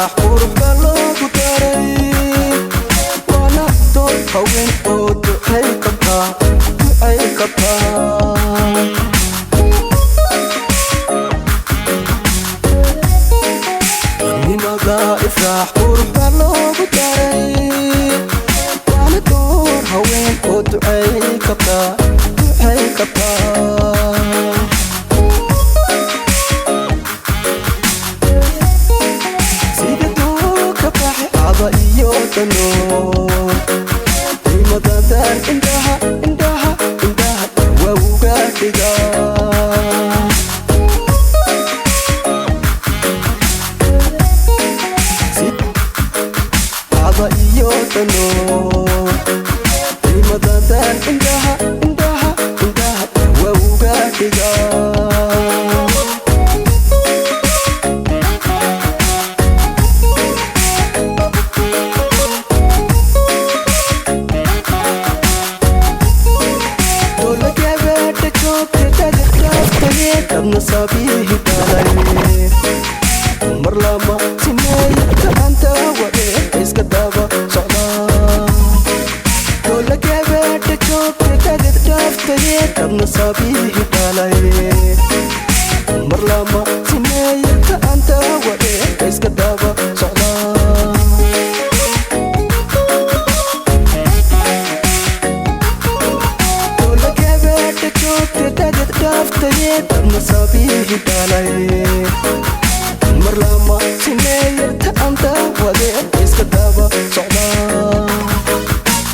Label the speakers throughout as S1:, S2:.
S1: إفراح قرب الله قدري وانا دور هوين قد هيكبها لماذا إفراح قرب الله قدري وانا دور هوين قد هيكبها Rimadadaan indaha wawga dhiga Aba iyo dano Rimadadaan indaha wawga dhiga Karena sabihi dalai Merlama sinay Kaanta wade Iska daba socda Dola gabadha joogta Tagad dhaaftaye Karena sabihi dalai Merlama sinay Kaanta wade Iska daba socda Karena sabihi dalai Merlama sinay Kaanta wade Iska daba socda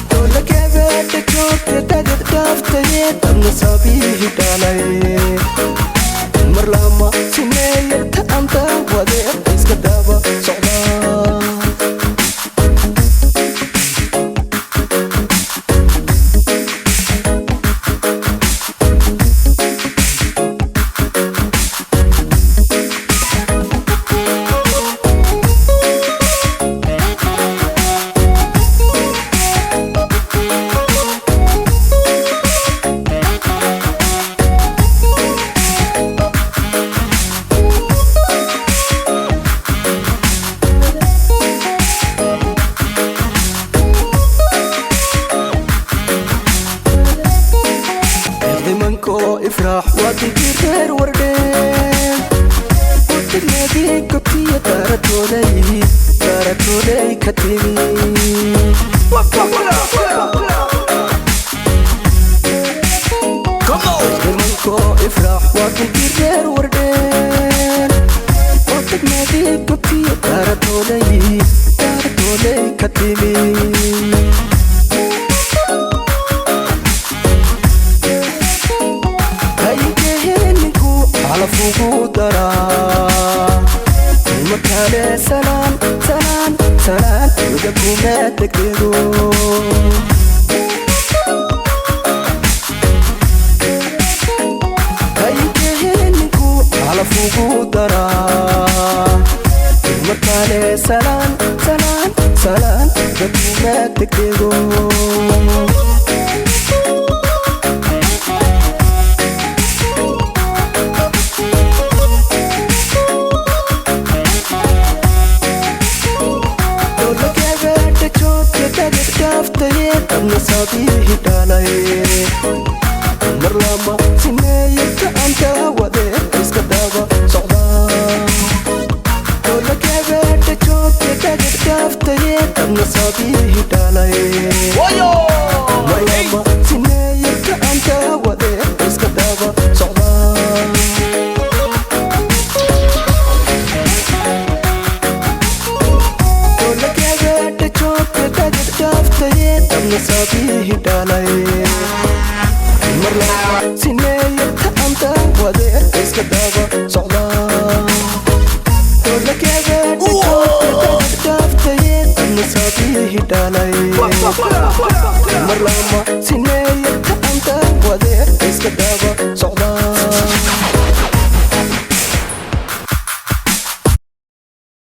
S1: Dola gabadha joogta Tagad dhaaftaye Karena sabihi dalai Merlama sinay Kaanta wade Iska daba socda إفراح وتجير وردين وتنادي كبتية تارتولي كتيمي إفراح وتجير وردين وتنادي كبتية تارتولي كتيمي على فوق درا المكان سلام وجبكم ما تكدروا هيجينكو على فوق درا المكان سلام وجبكم ما تكدروا Karena sabihi dalai Merlama sinay Kaanta wade Iska daba socda Dola gabadha joogta Tagad dhaaftaye Karena sabihi dalai Merlama sinay Kaanta wade Iska daba socda Karena sabihi dalai Merlama sinay Kaanta wade Iska daba socda Dola gabadha joogta Tagad dhaaftaye Karena sabihi dalai Merlama sinay Kaanta wade Iska daba socda